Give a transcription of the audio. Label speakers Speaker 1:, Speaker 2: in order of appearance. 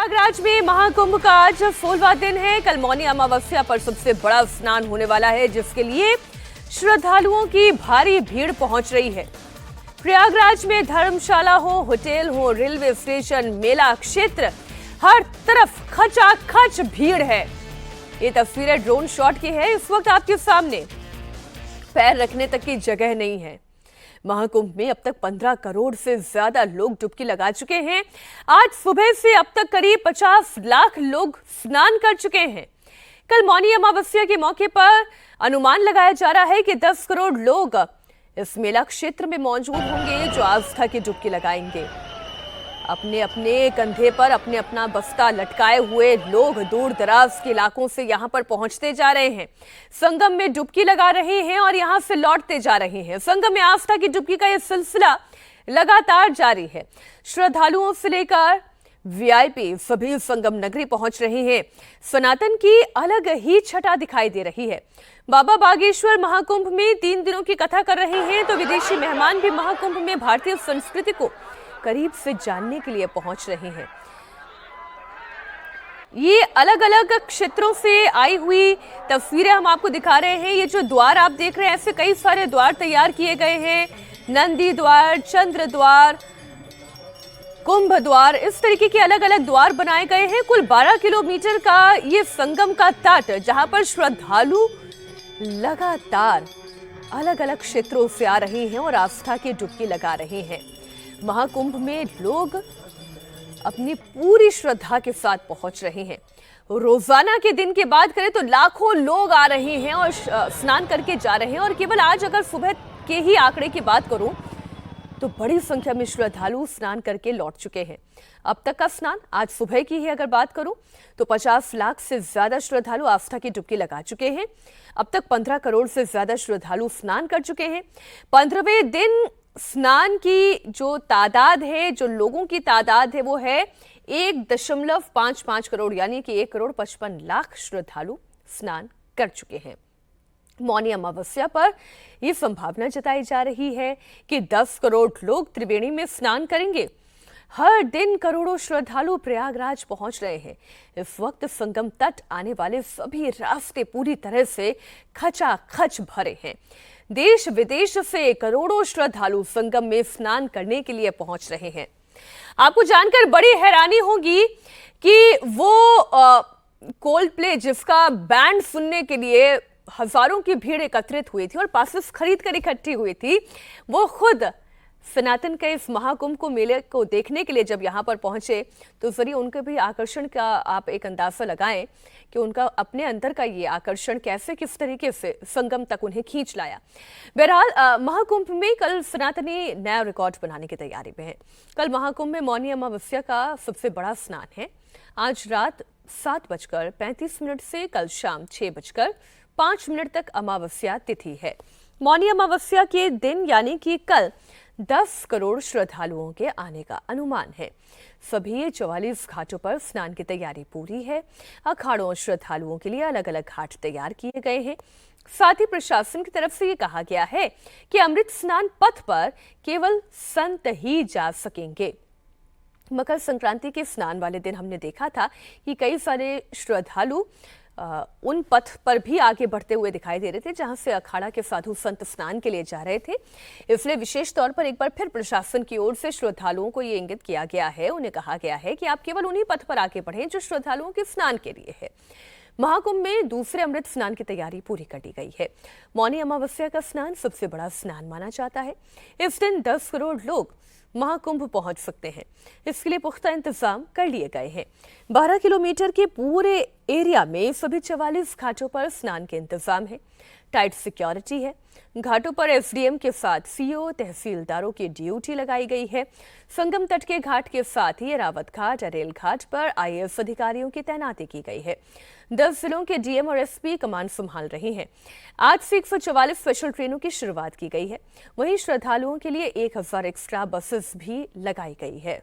Speaker 1: प्रयागराज में महाकुंभ का आज 16वां दिन है। कल मौनी अमावस्या पर सबसे बड़ा स्नान होने वाला है, जिसके लिए श्रद्धालुओं की भारी भीड़ पहुंच रही है। प्रयागराज में धर्मशाला हो, होटल हो, रेलवे स्टेशन, मेला क्षेत्र, हर तरफ खचाखच भीड़ है। ये तस्वीरें ड्रोन शॉट की है। इस वक्त आपके सामने पैर रखने तक की जगह नहीं है। महाकुंभ में अब तक 15 करोड़ से ज्यादा लोग डुबकी लगा चुके हैं। आज सुबह से अब तक करीब 50 लाख लोग स्नान कर चुके हैं। कल मौनी अमावस्या के मौके पर अनुमान लगाया जा रहा है कि 10 करोड़ लोग इस मेला क्षेत्र में मौजूद होंगे, जो आस्था की डुबकी लगाएंगे। अपने अपने कंधे पर अपने अपना बस्ता लटकाए हुए लोग दूर दराज के इलाकों से यहां पर पहुंचते जा रहे हैं। संगम में डुबकी लगा रहे हैं और यहां से लौटते जा रहे हैं। संगम में आस्था की डुबकी का यह सिलसिला लगातार जारी है। श्रद्धालुओं से लेकर वीआईपी सभी संगम नगरी पहुंच रहे हैं। सनातन की अलग ही छटा दिखाई दे रही है। बाबा बागेश्वर महाकुंभ में 3 दिनों की कथा कर रहे हैं, तो विदेशी मेहमान भी महाकुंभ में भारतीय संस्कृति को करीब से जानने के लिए पहुंच रहे हैं। ये अलग अलग क्षेत्रों से आई हुई तस्वीरें हम आपको दिखा रहे हैं। ये जो द्वार आप देख रहे हैं, ऐसे कई सारे द्वार तैयार किए गए हैं। नंदी द्वार, चंद्र द्वार, कुंभ द्वार, इस तरीके के अलग अलग द्वार बनाए गए हैं। कुल 12 किलोमीटर का ये संगम का तट, जहां पर श्रद्धालु लगातार अलग अलग क्षेत्रों से आ रहे हैं और आस्था की डुबकी लगा रहे हैं। महाकुंभ में लोग अपनी पूरी श्रद्धा के साथ पहुंच रहे हैं। रोजाना के दिन की बात करें तो लाखों लोग आ रहे हैं और स्नान करके जा रहे हैं। और केवल आज अगर सुबह के ही आंकड़े की बात करूं तो बड़ी संख्या में श्रद्धालु स्नान करके लौट चुके हैं। अब तक का स्नान आज सुबह की ही अगर बात करूं तो 50 लाख से ज्यादा श्रद्धालु आस्था की डुबकी लगा चुके हैं। अब तक 15 करोड़ से ज्यादा श्रद्धालु स्नान कर चुके हैं। 15वें दिन स्नान की जो तादाद है, जो लोगों की तादाद है, वो है 1.55 करोड़, यानी कि 1 करोड़ 55 लाख श्रद्धालु स्नान कर चुके हैं। मौनी अमावस्या पर यह संभावना जताई जा रही है कि 10 करोड़ लोग त्रिवेणी में स्नान करेंगे। हर दिन करोड़ों श्रद्धालु प्रयागराज पहुंच रहे हैं। इस वक्त संगम तट आने वाले सभी रास्ते पूरी तरह से खचाखच भरे हैं। देश विदेश से करोड़ों श्रद्धालु संगम में स्नान करने के लिए पहुंच रहे हैं। आपको जानकर बड़ी हैरानी होगी कि वो कोल्ड प्ले, जिसका बैंड सुनने के लिए हजारों की भीड़ एकत्रित हुई थी और पासेस खरीद कर इकट्ठी हुई थी, वो खुद सनातन के इस महाकुंभ को, मेले को देखने के लिए जब यहाँ पर पहुंचे तो जरिए उनके भी आकर्षण का आप एक अंदाजा लगाएं कि उनका अपने अंदर का ये आकर्षण कैसे, किस तरीके से संगम तक उन्हें खींच लाया। बहरहाल महाकुंभ में कल सनातनी नया रिकॉर्ड बनाने की तैयारी में है। कल महाकुंभ में मौनी अमावस्या का सबसे बड़ा स्नान है। आज रात 7:35 से कल शाम 6:05 तक अमावस्या तिथि है। मौनी अमावस्या के दिन यानी कि कल 10 करोड़ श्रद्धालुओं के आने का अनुमान है। सभी 44 घाटों पर स्नान की तैयारी पूरी है। अखाड़ों और श्रद्धालुओं के लिए अलग अलग घाट तैयार किए गए हैं। साथ ही प्रशासन की तरफ से ये कहा गया है कि अमृत स्नान पथ पर केवल संत ही जा सकेंगे। मकर संक्रांति के स्नान वाले दिन हमने देखा था कि कई सारे श्रद्धालु उन पथ पर भी आगे बढ़ते हुए दिखाई दे रहे थे जहां से अखाड़ा के साधु संत स्नान के लिए जा रहे थे। इसलिए विशेष तौर पर एक बार फिर प्रशासन की ओर से श्रद्धालुओं को ये इंगित किया गया है, उन्हें कहा गया है कि आप केवल उन्हीं पथ पर आगे बढ़ें जो श्रद्धालुओं के स्नान के लिए है। महाकुंभ में दूसरे अमृत स्नान की तैयारी पूरी कर ली गई है। मौनी अमावस्या का स्नान सबसे बड़ा स्नान माना जाता है। इस दिन 10 करोड़ लोग महाकुंभ पहुंच सकते हैं। इसके लिए पुख्ता इंतजाम कर लिए गए हैं। 12 किलोमीटर के पूरे एरिया में सभी 44 घाटों पर स्नान के इंतजाम है। टाइट सिक्योरिटी है। घाटों पर एसडीएम के साथ सीओ, तहसीलदारों की ड्यूटी लगाई गई है। संगम तट के घाट के साथ ही रावत घाट, अरेल घाट पर आईएएस अधिकारियों की तैनाती की गई है। 10 जिलों के डीएम और एसपी कमान संभाल रहे हैं। आज से 144 स्पेशल ट्रेनों की शुरुआत की गई है। वहीं श्रद्धालुओं के लिए 1000 एक्स्ट्रा बसेस भी लगाई गई है।